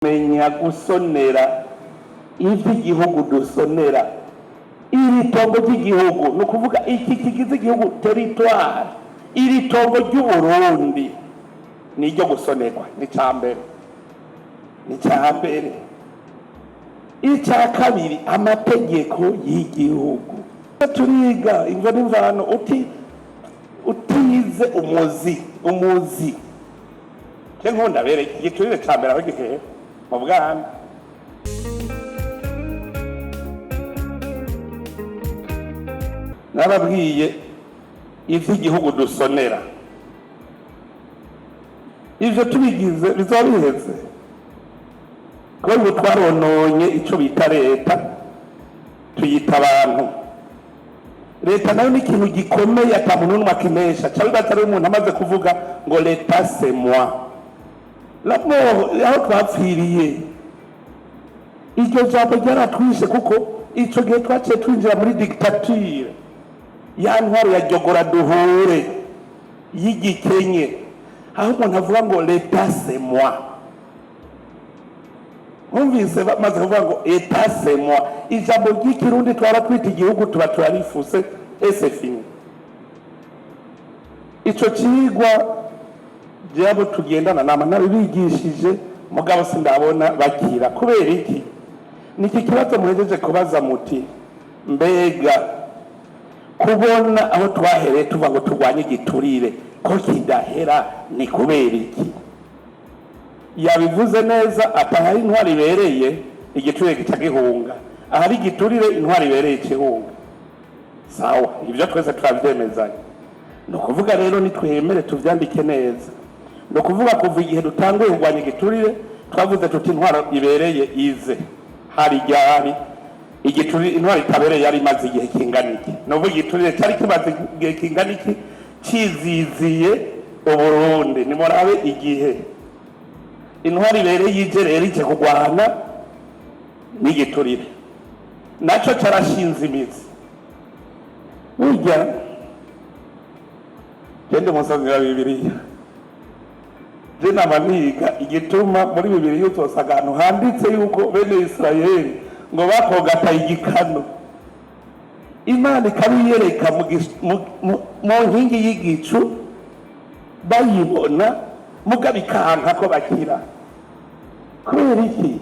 menya gusonera ivy'igihugu dusonera iri tongo ry'igihugu no kuvuga iki kigize igihugu territoire iri tongo ry'Uburundi niryo gusonerwa ni cambere icya kabiri amategeko y'igihugu turiga ingo n'imvano utize umuzi nkunda bereke igiturire cambere aho gihe mu Bwana nababwiye ivy'igihugu dusonera ivyo tubigize bizabiheze ko ubu twarononye ico bita leta tuyita abantu leta nayo ni ikintu gikomeye atamuntu n'umwe akinesha cyangwa atari umuntu amaze kuvuga ngo leta c'est moi aho twapfiriye iryo jambo ryaratwishe kuko ico gihe twaciye twinjira muri dictature ya ntwaro ya jogora duhure y'igikenye aho umuntu avuga ngo leta c'est moi mwumvise bamaze kuvuga ngo leta c'est moi ijambo ry'ikirundi twara twita igihugu tuba turarifuse c'est fini ico cigwa jabo tugendana nama nabigishije mugabo sindabona bakira kubera iki niki kibazo muhejeje kubaza muti mbega kubona aho twahereye tuva ngo turwanye igiturire ko kidahera ni kubera iki yabivuze neza atahari intwari ibereye igiturire kitagihunga ahari igiturire intwari ibereye ikihunga sawa ibyo twese turabyemezanya no kuvuga rero nitwemere tuvyandike neza no kuvuga kuva igihe dutanguye kurwanya igiturire twavuze tuti intwaro ibereye ize hari ryari igiturire intwaro itabereye yari imaze igihe kingana iki no igiturire cyari kimaze igihe kingana iki ciziziye Uburundi ni murabe igihe intwaro ibereye ije rero ije kurwana n'igiturire naco carashinze imizi burya gende musanzira Bibiliya je namaniga igituma muri Bibiliya uzosanga ahantu handitse yuko bene Israeli ngo bakogata igikano Imana ikabiyereka mu nkingi y'igicu bayibona mugabikanka ko bakira kubera iki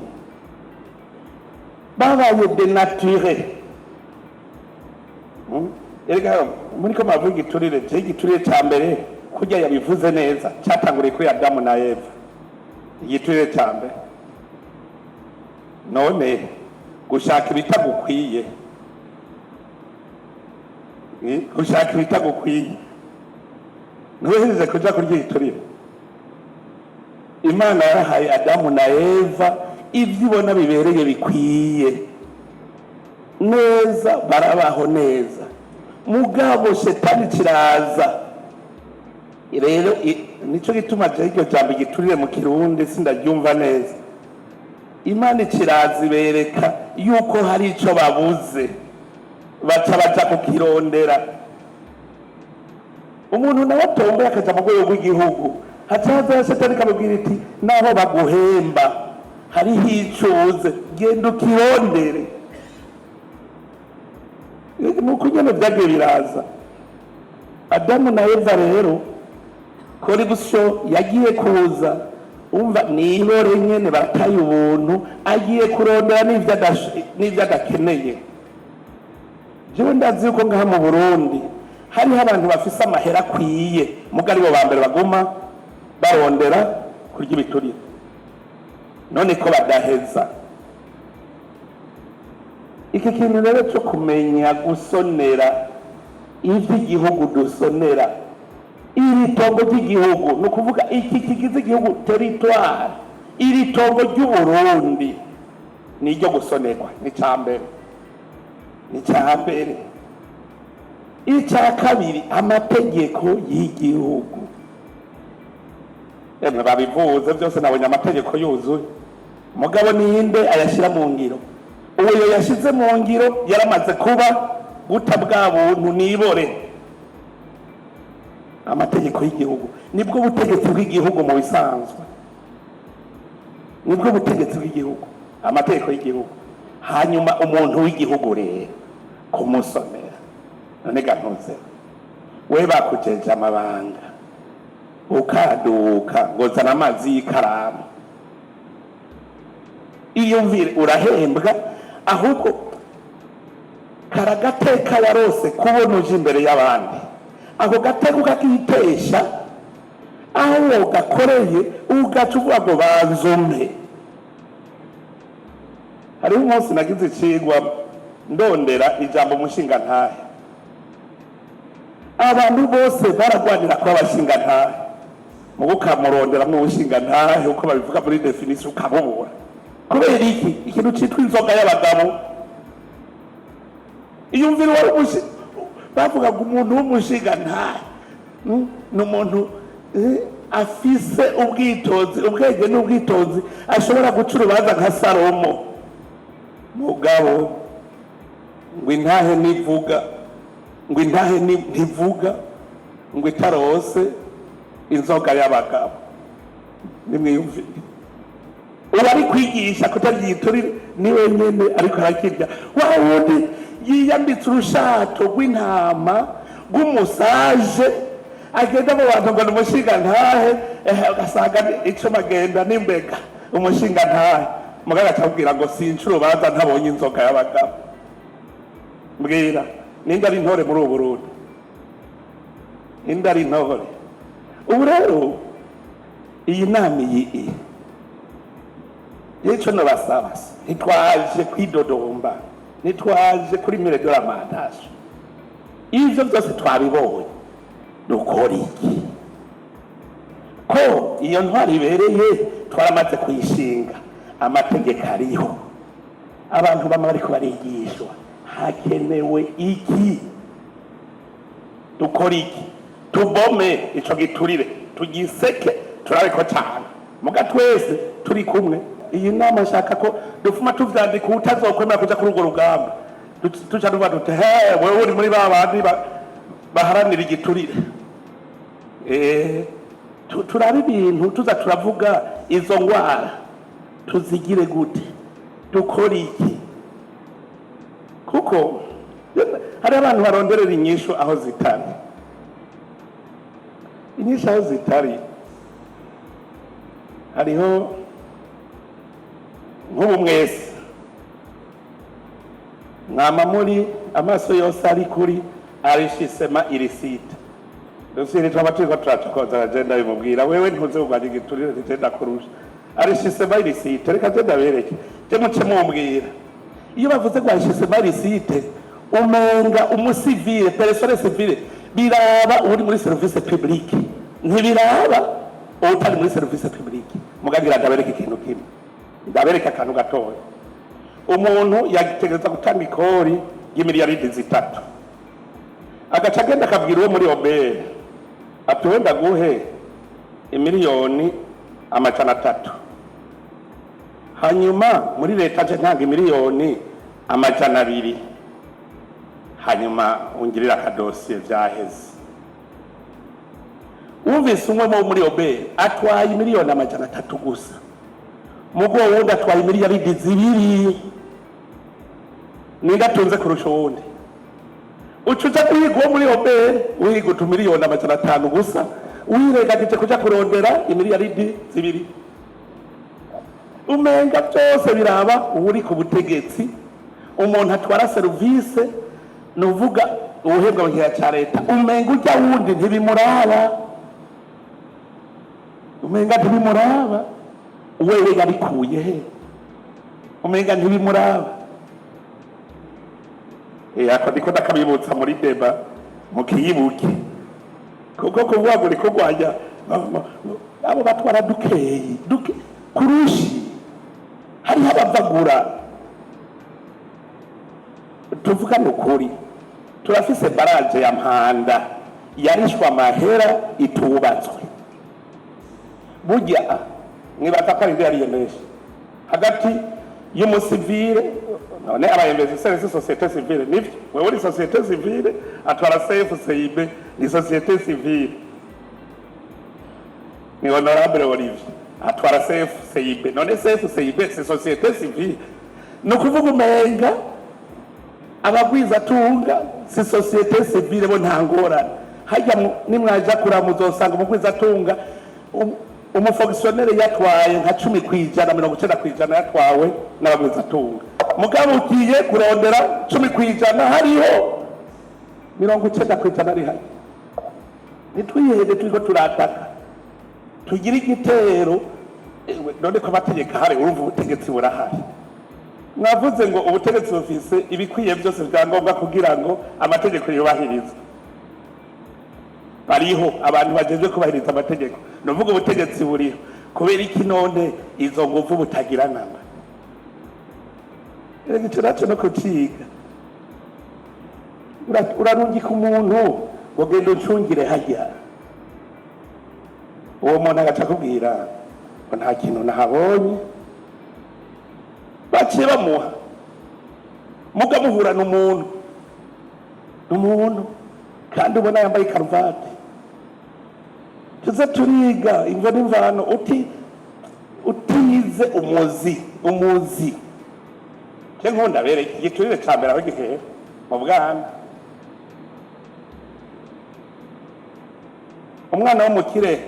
babaye denature erega muri ko mavuga igiturire je igiturire ca mbere kurya yabivuze neza cyatanguriye kuri Adamu na Eva igiturire ca mbere none gushaka ibitagukwiye gushaka ibitagukwiye ntuheze kuja kurya igiturire Imana yahaye Adamu na Eva ivyo ibona bibereye bikwiye neza barabaho neza mugabo shetani kiraza rero nico gituma je iryo jambo igiturire mu Kirundi sindaryumva neza Imana kiraza ibereka yuko hari ico babuze baca kukirondera umuntu nawe atomboye akaja mu rwego rw'igihugu hacaza shetani kamubwira iti naho baguhemba hariho ico uze genda ukirondere nuko nyene vyagiye biraza Adamu na Eva rero kuri gusho yagiye kuza umva nibore nyene barataye ubuntu agiye kurondera n'ivyo adakeneye jewe ndazi yuko ngaha mu Burundi hariho abantu bafise amahera akwiye mugari bo bambere baguma barondera kurya ibiturire none ko badaheza iki kintu rero cyo kumenya gusonera ivy'igihugu dusonera iri tongo ry'igihugu no kuvuga iki kigize igihugu territoire iri tongo ry'Uburundi niryo gusonerwa ni cambere icya kabiri amategeko y'igihugu emwe babivuze byose nabonye amategeko yuzuye mugabo ninde ayashira mu ngiro uwo yashize mu ngiro yaramaze kuba guta bwa buntu nibore amategeko y'igihugu nibwo butegetsi bw'igihugu mu bisanzwe nibwo butegetsi bw'igihugu, amategeko y'igihugu. Hanyuma umuntu w'igihugu rero kumusomera, none gantuze we bakujeje amabanga ukaduka ngo zana amazi y'ikaramu, iyumvire urahembwa, ahubwo karagateka warose kubona uje imbere y'abandi, ako gateka ukakitesha, aho gakoreye ugaca uvuga ngo banzume. Hariho umunsi nagize icigwa ndondera ijambo umushingantahe, abantu bose baragwanira ko abashingantahe, mugo ukamuronderamwo ubushingantahe uko babivuga muri definition ukabubura. Kubera iki? Ikintu citwa inzoga y'abagabo. Iyumvire wari bavuga ngo umuntu w'umushingantahe ni umuntu afise ubwitonzi, ubwenge n'ubwitonzi, ashobora guca urubanza nka Salomo. Mugabo ngo intahe nivuga, ngo intahe ntivuga, ngo itarose inzoga y'abagabo. Nimwiyumvire, uba ari kwigisha kutaryiturire ni wenyene ariko arakirya. Wa wundi yiyambitse urushato rw'intama rw'umusaje, agenda mu bantu ngo ni umushingantahe, ugasanga ico magenda n'imbega umushingantahe, muganga acabwira ngo sinca urubanza ntabonye inzoga y'abagabo. Mbwira ninde ari intore muri ubu Burundi? Ninde ari intore? Ubu rero iyi nama iyi ico nabasaba, ntitwaje kwidodomba, ntitwaje kuri mire de la mandaje. Ivyo byose twabibonye, dukora iki? Ko iyo ntwari ibereye twaramaze kuyishinga, amategeko ariho, abantu bamwe bariko barigishwa, hakenewe iki? Dukora iki? Tubome ico giturire, tugiseke, turabe ko cyane muga twese turi kumwe. Iyi nama nshaka ko dufuma tuvyandika, utazokwemera kuja kuri urwo rugamba tuca tuvuga tuti wewe uri muri ba bandi baharanira igiturire. Turabe ibintu tuza turavuga izo ngwara tuzigire gute, dukora iki? Kuko hari abantu baronderera inyishu aho zitari. Inyishu aho zitari, hariho nk'ubu mwese mwama muri amaso yose ari kuri arishisema irisite. Dosiri twaba turiko turacokoza agenda bimubwira, wewe ntuze kugwanya igiturire ntigenda kurusha. Arishisema irisite, reka genda bereke je muce mumbwira. Iyo bavuze ngo arishisema irisite, umenga umusivile, persone civile, biraba uri muri service publique, ntibiraba utari muri service publique. Mugagira ndabereka ikintu kimwe, ndabereka akantu gatoya. Umuntu yategereza gutanga ikori y'imiliyaridi 3, agaca agenda akabwira uwo muri obere ati wenda guhe imiliyoni 300, hanyuma muri leta nje ntanga imiliyoni 200, hanyuma ungirira akadosiye vyaheze. Umvise umwe muri obere atwaye imiliyoni 300 gusa, mugo wundi atwaye imiliyaridi 2, ningatunze kurusha uwundi. Ucuza kuhiga uwo muri obere uhiga utumiliyoni 500 gusa, wirengagije kuja kurondera imiliyaridi 2. Umenga byose biraba uri ku butegetsi, umuntu atwara service nuvuga ubuhebwa bw'iya ca leta, umenga ujya wundi ntibimuraba, umenga ntibimuraba, wewe yabikuye he? Umenga ntibimuraba. Ako ndiko ndakabibutsa muri deba mukiyibuke, kuko kuvuga ngo uriko gwanya abo batwara dukeyi kurushi, hari abavagura. Tuvuga n'ukuri, turafise baraje ya Mpanda yarishwa amahera itubatswe. Burya mwibaza ko ari nde yariyemeje hagati y'umusivile none abayemezi service société civile. Nivyo wewe uri société civile, atwara CFCIB ni société civile. Ni honorable Olivier atwara CFCIB. None CFCIB c'est société civile, ni ukuvuga umenga abagwizatunga si société civile bo nta ngorane. Hajya nimwaja kuramuzosanga umugwizatunga umufonctionnaire yatwaye nka 10% 90% yatwawe n'abagwizatunga. Mugabo ugiye kurondera 10% hariho 90% ari hari. Nitwihede turiko turataka tugira igitero none ko amategeko hari urumva ubutegetsi burahari. Mwavuze ngo ubutegetsi bufise ibikwiye byose byangombwa kugira ngo amategeko yubahirizwe. Bariho abantu bageze kubahiriza amategeko. Novuga ubutegetsi buriho kubera iki none izo nguvu butagira namba. Rege turacho no kuciga. Urarungika umuntu wogenda ucungire hajya. Uwo muntu agaca kubwira ngo nta kintu nahabonye. Baciye bamuha mugamuhura n'umuntu kandi ubona yambaye karuvati. Tuze turiga imvo n'imvano utize umuzi cyo nkunda bereke igiturire cambere aho gihe mu Bwana. Umwana w'umukire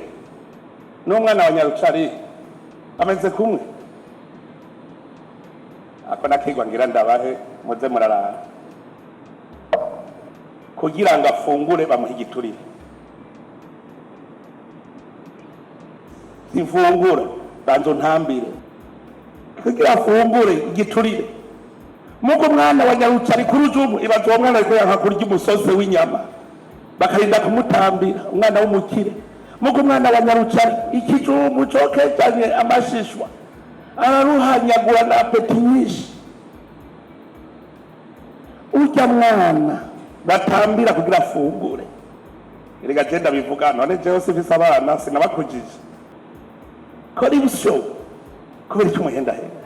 n'umwana wa Nyarucari ameze kumwe. Ako nakigwa ngira ndabahe muze murarara kugira ngo afungure bamuha igiturire. Ifungura banzo ntambire kugira afungure igiturire. Muko mwana wa Nyarucari kurujumu ibazo mwana ariko yanka kurya umusozi w'inyama bakarinda kumutambira umwana w'umukire. Muko mwana wa Nyarucari ikijumu cokejanye amashishwa araruhanyagura na apeti nyinshi. Urya mwana batambira kugira afungure. Erega genda bivuga none jewe sifise abana sinabakujije kora ibusho kubera icyo muhenda henda.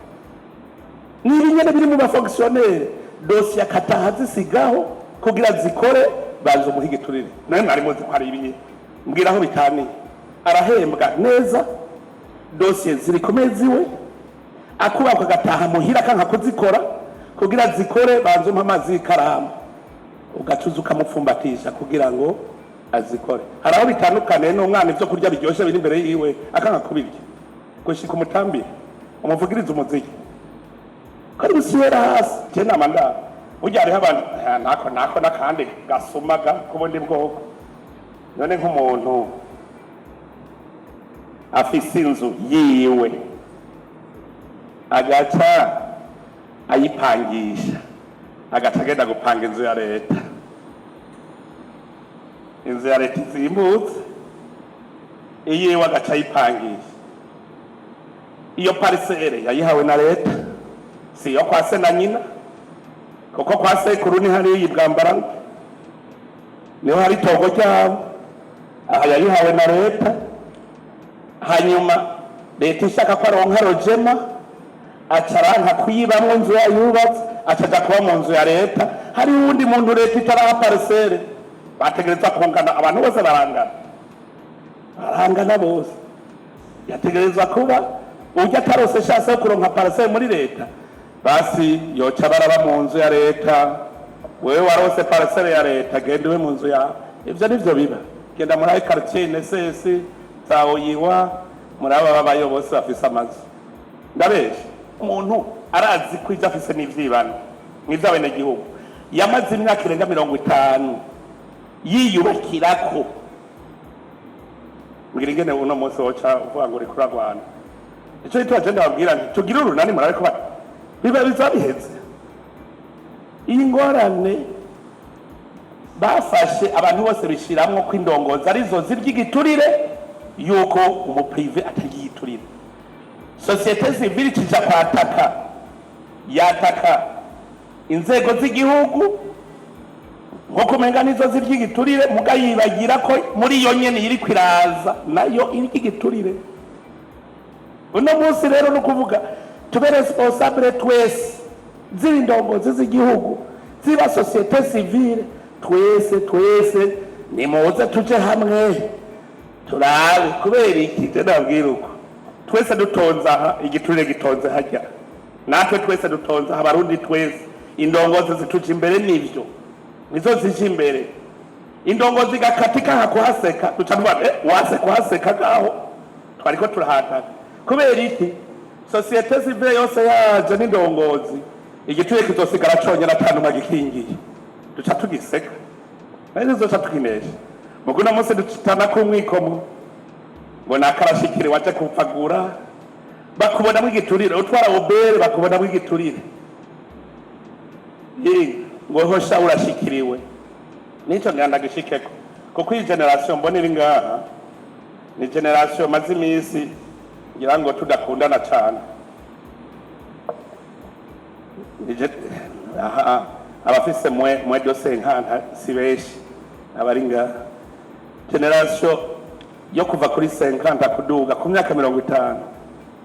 Nibi nyene biri mu bafonctionnaire dossier akatahazi sigaho kugira zikore bazo muhige turire. Naye mwari muzi ko ari ibiye mbwiraho bitani arahembwa neza dossier zirikomeziwe akubaka agataha muhira kanka kuzikora kugira zikore banzo mpamazi ikaramu ugacuza ukamupfumbatisha kugira ngo azikore. Haraho bitandukane n'umwana ivyo kurya biryoshe biri imbere yiwe akanga kubirya gushika umutambire umuvugiriza umuziki kari busiyera hasi je namanda burya hariho abantu nako nakandi gasumaga kubundi bwoko. None nk'umuntu afise inzu yiwe agaca ayipangisha agaca agenda gupanga inzu ya leta. Inzu ya leta izimbutse iyiwe agaca ayipangisha. Iyo parcelle yayihawe na leta si yo kwa se na nyina kuko kwa sekuru ni hari yibwambara niho hari togo cyabo. Aha yayihawe na leta hanyuma leta ishaka ko aronka rojema acaranka kuyibamwo inzu yubatse acaja kuba mu nzu ya leta. Hari uwundi muntu leta itaraha parcelle bategereza kungana abantu bose barangana bose. Yategereza kuba ujya tarose shase kuronka parcelle muri leta basi yoca baraba mu nzu ya leta. Wewe warose parcelle ya leta gende we mu nzu ya ivyo nivyo biba genda muri quartier NSS zaoyiwa muri aba babayobose bafise amazi. Ndabeshe umuntu arazi ko ivyo afise n'ivyibano mw'izabene gihugu yamaze imyaka irenga 50 yiyubakirako. Ngira ingene uno munsi woca uvuga ngo rikura Rwanda ico yitwa agenda babwira nti tugira urunani murariko biba bizabiheze. Iyi ngorane bafashe abantu bose bishiramwo ko indongozi arizo ziryigiturire yuko umuprive atagiturire. Societe civile kija kwataka yataka inzego z'igihugu nko kumenga nizo ziryigiturire mugayibagira ko muri iyo nyene iri kwiraza nayo irigiturire. Uno munsi rero no kuvuga tube responsable twese z'indongozi z'igihugu ziba societe civile twese nimuze tuje hamwe turabe kubera iki ndabwira uko twese dutonze aha igiturire gitonze hajya natwe twese dutonze aha abarundi twese indongozi zituja imbere n'ivyo nizo zije imbere indongozi gakatika hakuhaseka duca tuvuga wase kuhaseka gaho twariko turahataka kubera iki societe civile yose yaje n'indongozi igiturire kizosigara conyene atanuma gikingiye duca tugiseka nazo zoca tukinesha muguna mose ducitana ku mwikomo ngo nakarashikire waje kupfagura bakubona mwigiturire utwara obere bakubona mwigiturire ngo hosha urashikiriwe nico nganda gishikeko kuko iyi generation mbonera ngaha ni generation maze imisi ngira ngo tudakundana cyane abafise mwe dose nkanta sibeshi abari ngaha generation yo kuva kuri 50 kuduga ku myaka 50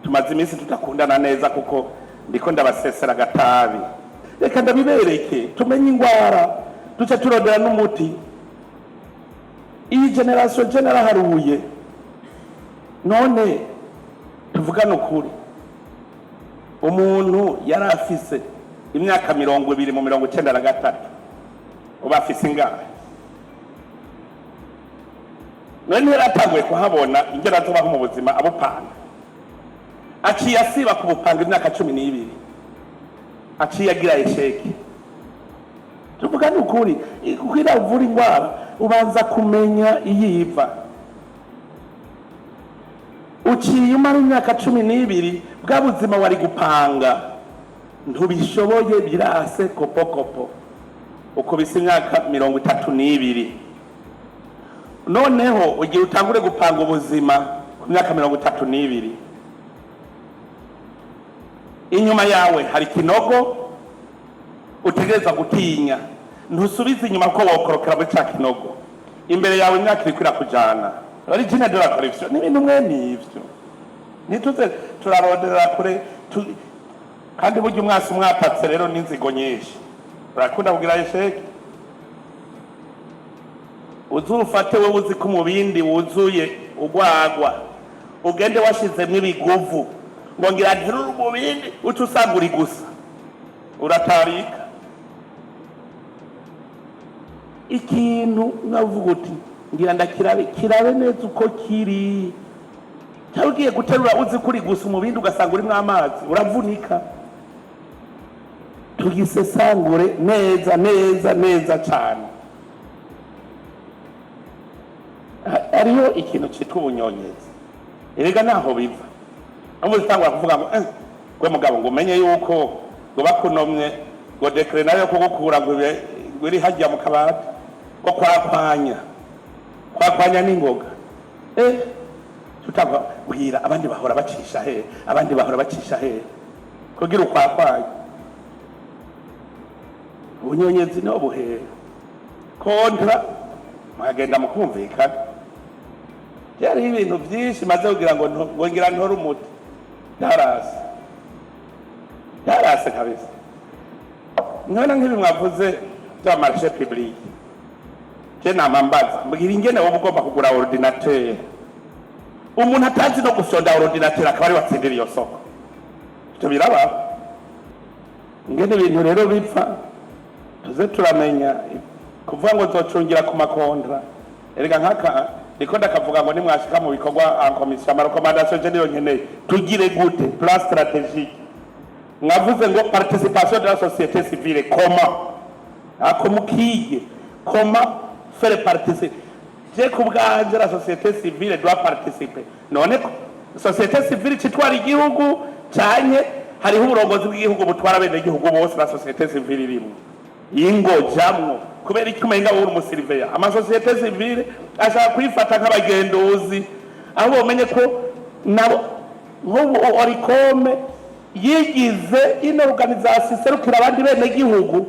tumaze imisi tudakundana neza kuko ndiko ndabasesera gatabi reka ndabibereke tumenye ingwara duce turondera n'umuti iyi generation haruye none tuvugana ukuri umuntu yari afise imyaka 200 mu 1993 uba afise ingahe none yaratanguye kuhabona ingera zobaho mu buzima abupanga aciye asiba kubupanga imyaka 12 aciye agira esheki tuvugana ukuri kugira uvura ingwara ubanza kumenya iyiva uciye umara imyaka 12 bwa buzima wari gupanga ntubishoboye birase kopokopo ukubise imyaka 32 noneho ugiye utangure gupanga ubuzima ku myaka 32 inyuma yawe hari kinogo utegereza gutinya ntusubize inyuma ko wokorokera muri cya kinogo imbere yawe imyaka iri kujana origine de la corruption n'ibintu mwe n'ivyo nituze turarondera kure kandi burya umwasi umwatatse rero n'inzigo nyinshi urakunda kugira esheke uzurufate we uzi ko mu bindi wuzuye ugwagwa ugende washizemwo ibiguvu ngo ngira ntiruru mu bindi uca usanga uri gusa uratarika ikintu navuga uti ngira ndakirabe neza uko kiri cyangwa ugiye guterura uzi kuri gusa umubindi ugasanga urimo amazi uravunika tugisesangure neza cyane ariho ikintu cyitwa ubunyonyezi erega naho biva aho zitangura kuvuga ngo gwe mugabo ngo umenye yuko ngo bakunomye ngo dekre nayo kugukura ngo iri hajya mu kabati ko kwakwanya n'ingoga tutagwa bwira abandi bahora bacisha he kugira ukwakwanya ubunyonyezi no buhere kontra mwagenda mukumvikana yari ibintu byinshi maze kugira ngo ngira ntore umuti yarase kabisa nkana nk'ibi mwavuze bya marché public je namambaza mbwira ingene wo ugomba kugura ordinateur umuntu atazi no gusonda ordinateur akaba ari watsindira iyo soko cyo biraba ingene ibintu rero bipfa tuze turamenya kuvuga ngo zocungira ku makontra erega nkaka niko ndakavuga ngo nimwashika mu bikorwa en commission ma recommandation je niyo nkeneye tugire gute plan stratégique mwavuze ngo participation de la société civile comment faire participer je kubwanje la société civile doit participer none société civile citwara igihugu cyanye hariho uburongozi bw'igihugu butwara bene igihugu bose la société civile irimo ingo jamwo kubera ikumenga uri umusiriveya ama société civile ashaka kwifata nk'abagenduzi aho bomenye ko nabo nk'ubu orikome yigize ino organisation serukira abandi bene igihugu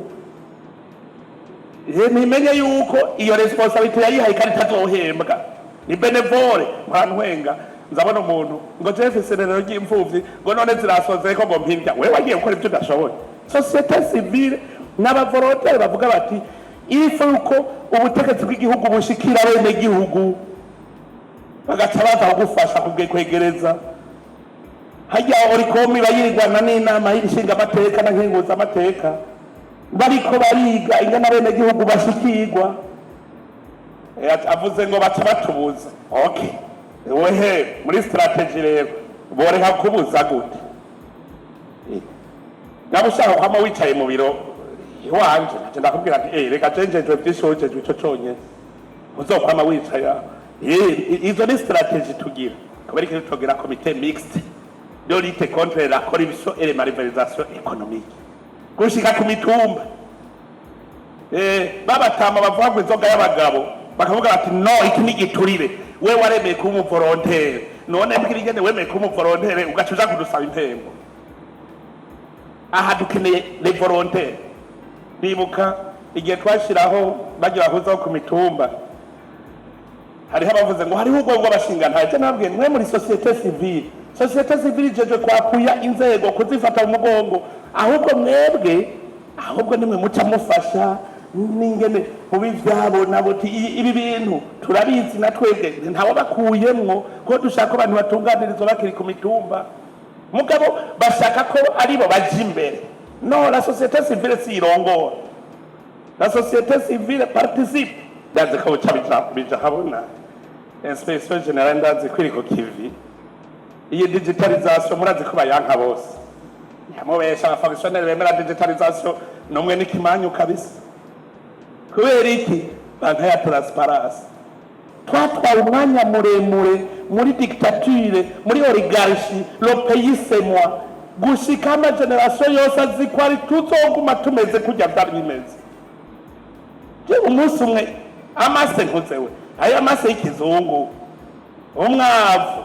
nimenye yuko iyo responsibility yayihaye kandi tazohembwa ni benevole ntwenga nzabona umuntu ngo Jeff Senero ry'imfuvyi ngo none zirasoze ko ngo mpinja wewe wagiye gukora ibyo udashoboye société civile n'abavolontaire bavuga bati ifu uko ubutegetsi bw'igihugu bushikira bene igihugu bagaca baza kugufasha kwegereza hajya orikomi bayirigwana n'inama y'ishinga amateka na nkenguza amateka bariko bariga ingana bene gihugu bashikirwa avuze ngo baca batubuza. Okay, wehe muri strategy rero boreka kubuza gute? Nabo ushaka kwama wicaye mu biro iwanje ndakubwira ati reka cenjeje byishoje ico conye uzokwama wicaye. Izo ni strategy tugira kubera ko tugira comité mixte de lutte contre la corruption et la malversation économique gushika ku mitumba. Babatama bavuga ngo inzoga y'abagabo bakavuga bati no iki ni giturire, we waremeye kuba umuvolontaire none mbwirigende wemeye kuba umuvolontaire ugacuza kudusaba impembo. Aha dukeneye les volontaires. Bibuka igihe twashiraho bagira kuzaho ku mitumba hariho abavuze ngo hariho ubwo bw'abashinga ntaje nabwiye mwe muri société civile jeje kwakuya inzego kuzifata mu mugongo ahubwo mwebwe ahubwo nimwe muca mufasha n'ingene mubi vyabo nabo ibi bintu turabizi na twebwe ntawo bakuyemwo ko dushaka abantu batunganirizwa bakiri ku mitumba mugabo bashaka ko aribo baje imbere. No, la société civile si irongora, la société civile participe. Ndazi ko bija habona inspection generale ndazi kwiriko kivi iyi digitalisation murazi ko bayanka bose yamubesha abafonctionnaire bemera digitalisation nomwe n'ikimanyu kabisa kubera iki banka ya transparence. Twatwaye umwanya muremure muri dictature muri oligarchie le pays c'est moi gushika ama generation yose azikwari tuzoguma tumeze kujya byari bimeze. Je umunsi umwe amase nkuzewe aya amase y'ikizungu umwavu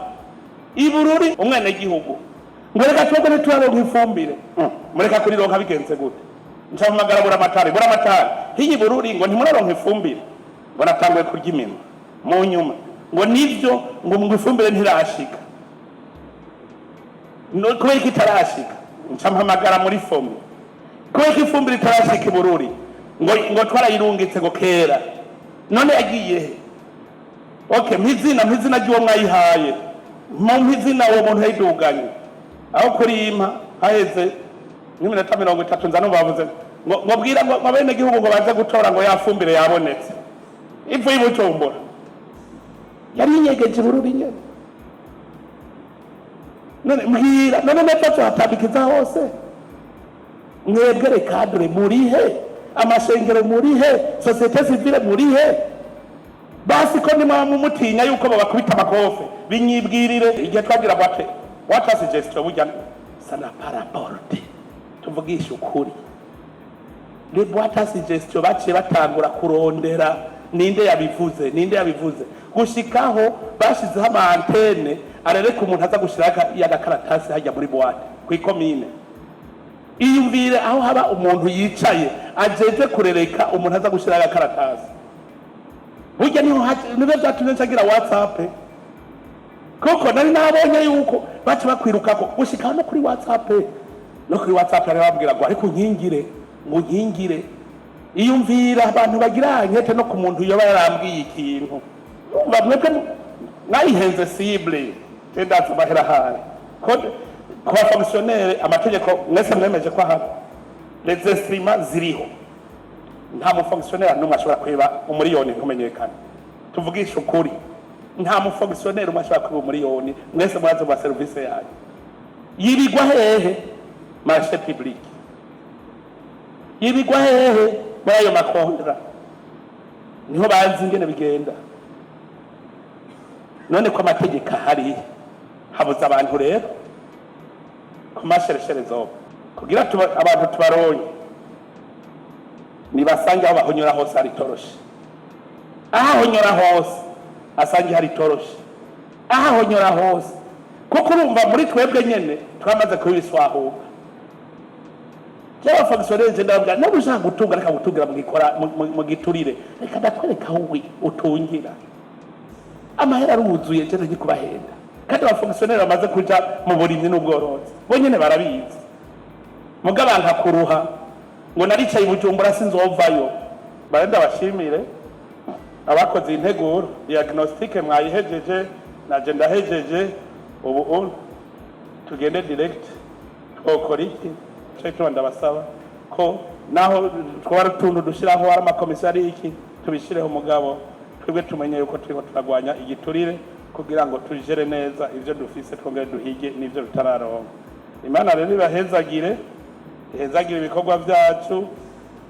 ibururi umwene gihugu ngo reka twebwe ntituraronka ifumbire mureka kurironka bigenze gute ncamagara bura amatari hiyi bururi ngo ntimuraronka ifumbire ngo natanguye kurya iminwa mu nyuma ngo nivyo ngo ifumbire ntirashika no kubera itarashika ncamagara muri fomu kubera ifumbire itarashika ibururi ngo twarayirungitse ngo kera none yagiye. Okay, mpizina ry'uwo mwayihaye mpizina uwo muntu yayiduganye aho kurima haheze nk'iminota 30 nza bavuze ngo bwira ngo bene gihugu ngo baze gutora ngo yafumbire yabonetse ivu y'Ibujumbura yari inyegeje bururi nyene. None mbwira none natatu hatabikiza hose mwebwe cadre murihe amashengero murihe société civile murihe basi ko nimwe mumutinya yuko babakubita amakofe binyibwirire igihe twagira bate what suggestion burya sana paraporte tuvugisha ukuri le boîte suggestion baciye batangura kurondera ninde yabivuze gushikaho bashizeho ama antenne arereka umuntu aza gushiraka yagakaratasi hajya muri boîte kwikomine. Iyumvire aho haba umuntu yicaye ajeje kurereka umuntu aza gushiraka agakaratasi burya niho byatumye ncagira WhatsApp koko nari nabonye yuko baca bakwirukako gushika no kuri WhatsApp ari babwira ngo ariko nkingire iyumvira abantu bagira nkete no ku muntu yoba yarambwiye ikintu umva mwebwe nayihenze cible tendatse bahera hari ko fonctionnaire amategeko mwese mwemeje ko aha les instruments ziriho nta mu fonctionnaire n'umwe ashobora kweba umuriyoni nkumenyekana tuvugisha ukuri nta mu fonctionnaire umwe ashobora kweba umuriyoni mwese mwazo ba service yayo yibigwa hehe marché public yibigwa hehe muri ayo makontra niho banzi ingene bigenda. None ko amategeko ahari habuza abantu rero kumasheresherezo kugira abantu tubaronye nibasange aho bahonyora hose ari toroshe aho honyora hose asange hari toroshe aho honyora hose kuko urumva muri twebwe nyene twamaze kubiswaho cyaba fonctionnaire ndabwa nabo ushaka gutunga reka gutungira mu giturire reka ndakwereka aho utungira amahera aruzuye je ngi kubahenda kandi aba fonctionnaire bamaze kuja mu burimyi n'ubworozi bonyene barabizi mugabanka kuruha ngo naricaye Bujumbura sinzovayo barenda bashimire abakoze integuro diagnostic mwayihejeje naje ndahejeje ubu tugende direct twokora iki cyo cyo ndabasaba ko naho twara tuntu dushiraho ari amakomisiyo ari iki tubishireho umugabo twebwe tumenye yuko turiko turagwanya igiturire kugira ngo tujere neza ivyo dufise twongere duhige n'ivyo bitararonka. Imana rero ibahezagire ibikorwa byacu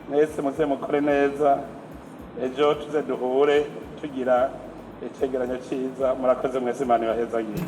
mwese muze mukore neza ejo tuze duhure tugira icegeranyo ciza. Murakoze mwese, Imana ibahezagire.